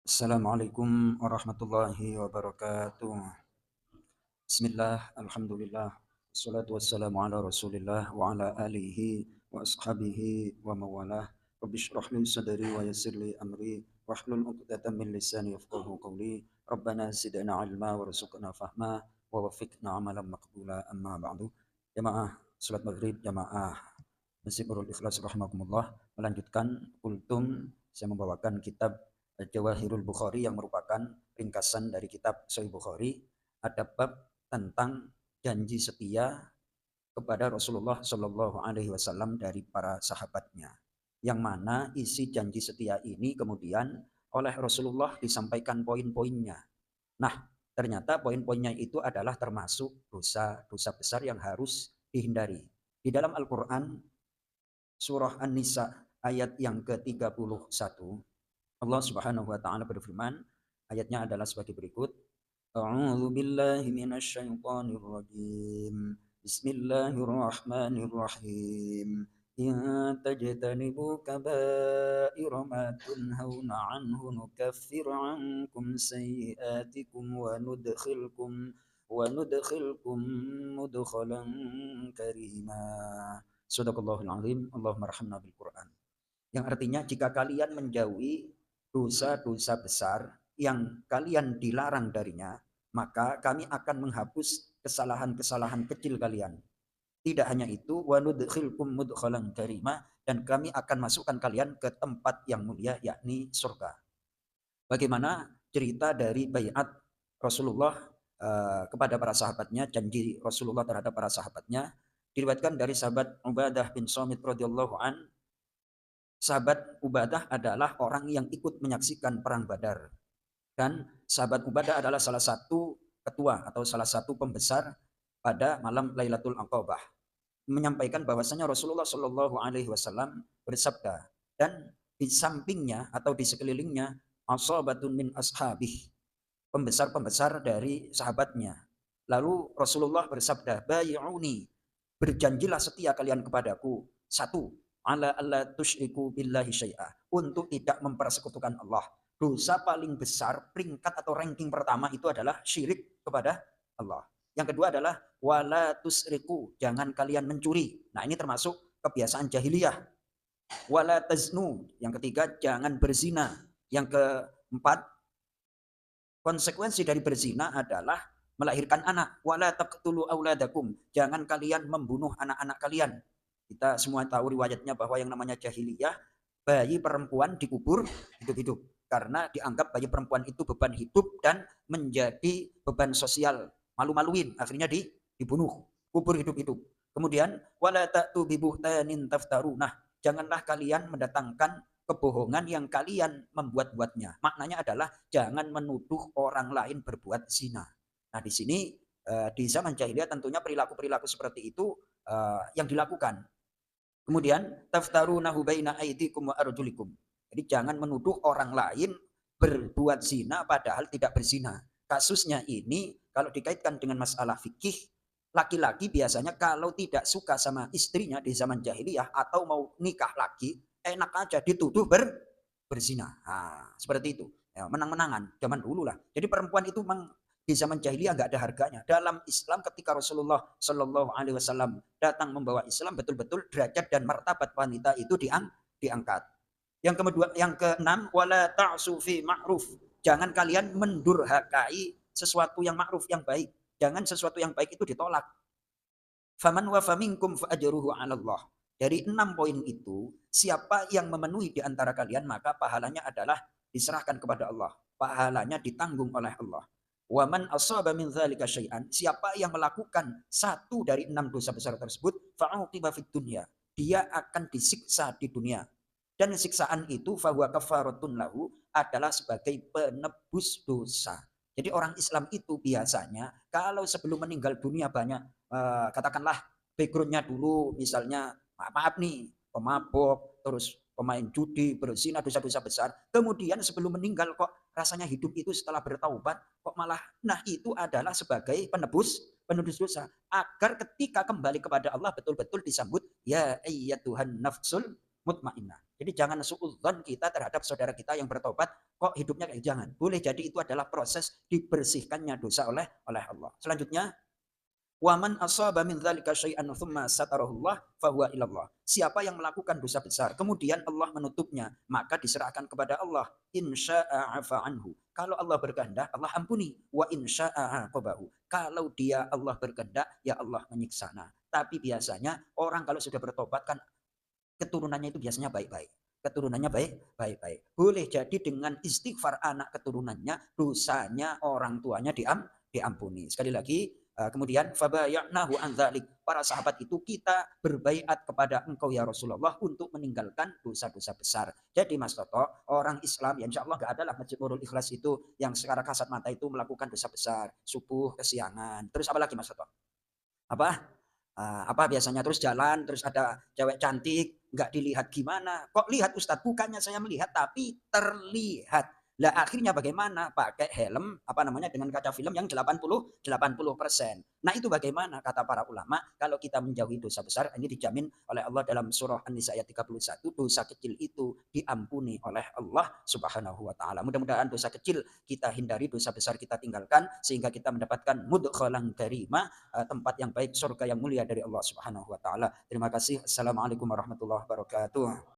Assalamualaikum warahmatullahi wabarakatuh. Bismillah, alhamdulillah, wassalatu wassalamu ala rasulillah wa ala alihi wa ashabihi wa mawalah. Rabbi shrah li sadri wa yassir li amri wahlul 'uqdatam min lisani yafqahu qawli. Rabbana zidna ilma warzuqna fahma wa waffiqna amalan maqbula amma ba'du. Jamaah salat maghrib, jamaah Masjid Nurul Ikhlas rahimakumullah, melanjutkan kultum saya membawakan kitab Jawahirul Bukhari yang merupakan ringkasan dari kitab Sahih Bukhari. Ada bab tentang janji setia kepada Rasulullah Shallallahu Alaihi Wasallam dari para sahabatnya, yang mana isi janji setia ini kemudian oleh Rasulullah disampaikan poin-poinnya. Nah, ternyata poin-poinnya itu adalah termasuk dosa-dosa besar yang harus dihindari. Di dalam Al-Quran, surah An-Nisa ayat yang ke-31, Allah Subhanahu wa taala berfirman, ayatnya adalah sebagai berikut. A'udzu billahi minasyaitonir rajim. Bismillahirrahmanirrahim. In tajtanibu kaba'ira ma tunhauna 'anhu nukaffir 'ankum sayyi'atikum wa nudkhilkum mudkhalan karima. Shadaqallahul azim. Allahumma arhamna bil Qur'an. Yang artinya jika kalian menjauhi dosa-dosa besar yang kalian dilarang darinya, maka kami akan menghapus kesalahan-kesalahan kecil kalian. Tidak hanya itu, wa nudkhilkum mudkhalan karima, dan kami akan masukkan kalian ke tempat yang mulia, yakni surga. Bagaimana cerita dari baiat Rasulullah kepada para sahabatnya, janji Rasulullah terhadap para sahabatnya, diriwayatkan dari sahabat Ubadah bin Samit radhiyallahu an. Sahabat Ubadah adalah orang yang ikut menyaksikan perang Badar, dan sahabat Ubadah adalah salah satu ketua atau salah satu pembesar pada malam Lailatul Aqabah, menyampaikan bahwasanya Rasulullah Shallallahu Alaihi Wasallam bersabda, dan di sampingnya atau di sekelilingnya asabatun min ashabih, pembesar-pembesar dari sahabatnya. Lalu Rasulullah bersabda, bayi'uni, berjanjilah setia kalian kepadaku. Satu, ala alla tusyriku billahi syai'ah, untuk tidak mempersekutukan Allah. Dosa paling besar, peringkat atau ranking pertama itu adalah syirik kepada Allah. Yang kedua adalah wala tusriku, jangan kalian mencuri. Nah, ini termasuk kebiasaan jahiliyah. Wala taznu, yang ketiga jangan berzina. Yang keempat, konsekuensi dari berzina adalah melahirkan anak. Wala taqtulu auladakum, jangan kalian membunuh anak-anak kalian. Kita semua tahu riwayatnya bahwa yang namanya jahiliyah, bayi perempuan dikubur hidup-hidup. Karena dianggap bayi perempuan itu beban hidup dan menjadi beban sosial. Malu-maluin, akhirnya dibunuh. Kubur hidup-hidup. Kemudian, wala ta'tu bibuhtanin taftaru. Nah, janganlah kalian mendatangkan kebohongan yang kalian membuat-buatnya. Maknanya adalah jangan menuduh orang lain berbuat zina. Nah, di sini di zaman jahiliyah tentunya perilaku-perilaku seperti itu yang dilakukan. Kemudian taftarunahu baina aidikum wa arjulikum. Jadi jangan menuduh orang lain berbuat zina padahal tidak berzina. Kasusnya ini kalau dikaitkan dengan masalah fikih, laki-laki biasanya kalau tidak suka sama istrinya di zaman jahiliyah atau mau nikah lagi, enak aja dituduh berzina. Nah, seperti itu. Ya, menang-menangan zaman dulu lah. Jadi perempuan itu memang di zaman jahiliyah nggak ada harganya. Dalam Islam ketika Rasulullah Shallallahu Alaihi Wasallam datang membawa Islam, betul-betul derajat dan martabat wanita itu diangkat. Yang kedua, yang keenam, wala ta'su fi ma'ruf. Jangan kalian mendurhakai sesuatu yang ma'ruf, yang baik. Jangan sesuatu yang baik itu ditolak. Faman wa faminkum fa ajruhu 'ala Allah. Dari 6 poin itu, siapa yang memenuhi di antara kalian, maka pahalanya adalah diserahkan kepada Allah. Pahalanya ditanggung oleh Allah. Wa man asaba min dzalika syai'an, siapa yang melakukan satu dari 6 dosa besar tersebut, fa'uqiba fid dunya, dia akan disiksa di dunia. Dan siksaan itu fahuwa kafaratun lahu, adalah sebagai penebus dosa. Jadi orang Islam itu biasanya kalau sebelum meninggal dunia banyak katakanlah backgroundnya dulu misalnya maaf nih pemabok, terus pemain judi, berzina, dosa-dosa besar. Kemudian sebelum meninggal kok rasanya hidup itu setelah bertaubat kok malah, nah itu adalah sebagai penebus dosa, agar ketika kembali kepada Allah betul-betul disambut ya ayyatuhan nafsul mutmainnah. Jadi jangan suudzon kita terhadap saudara kita yang bertobat, kok hidupnya kayak jangan. Boleh jadi itu adalah proses dibersihkannya dosa oleh Allah. Selanjutnya, waman asaba min dzalika syai'an tsumma satarahullah fahuwa ilallah. Siapa yang melakukan dosa besar kemudian Allah menutupnya, maka diserahkan kepada Allah. Insya'a afa anhu. Kalau Allah berkehendak, Allah ampuni. Wa insya'a aqabahu. Kalau dia Allah berkehendak, ya Allah menyiksa. Nah, tapi biasanya orang kalau sudah bertobat kan keturunannya itu biasanya baik-baik. Keturunannya baik-baik. Boleh jadi dengan istighfar anak keturunannya, dosanya orang tuanya diampuni. Sekali lagi, kemudian fabayanahu an dzalik. Para sahabat itu kita berbaiat kepada engkau ya Rasulullah untuk meninggalkan dosa-dosa besar. Jadi Mas Toto, orang Islam ya insya Allah nggak ada lah Masjid Nurul Ikhlas itu yang secara kasat mata itu melakukan dosa besar, subuh, kesiangan. Terus apa lagi Mas Toto? Apa? Apa biasanya terus jalan, terus ada cewek cantik, nggak dilihat gimana? Kok lihat Ustadz? Bukannya saya melihat, tapi terlihat. Lah akhirnya bagaimana? Pakai helm, apa namanya, dengan kaca film yang 80%. Nah itu bagaimana? Kata para ulama, kalau kita menjauhi dosa besar, ini dijamin oleh Allah dalam surah An-Nisa ayat 31, dosa kecil itu diampuni oleh Allah Subhanahu wa taala. Mudah-mudahan dosa kecil kita hindari, dosa besar kita tinggalkan, sehingga kita mendapatkan mudkhalan karimah, tempat yang baik, surga yang mulia dari Allah Subhanahu wa taala. Terima kasih. Assalamualaikum warahmatullahi wabarakatuh.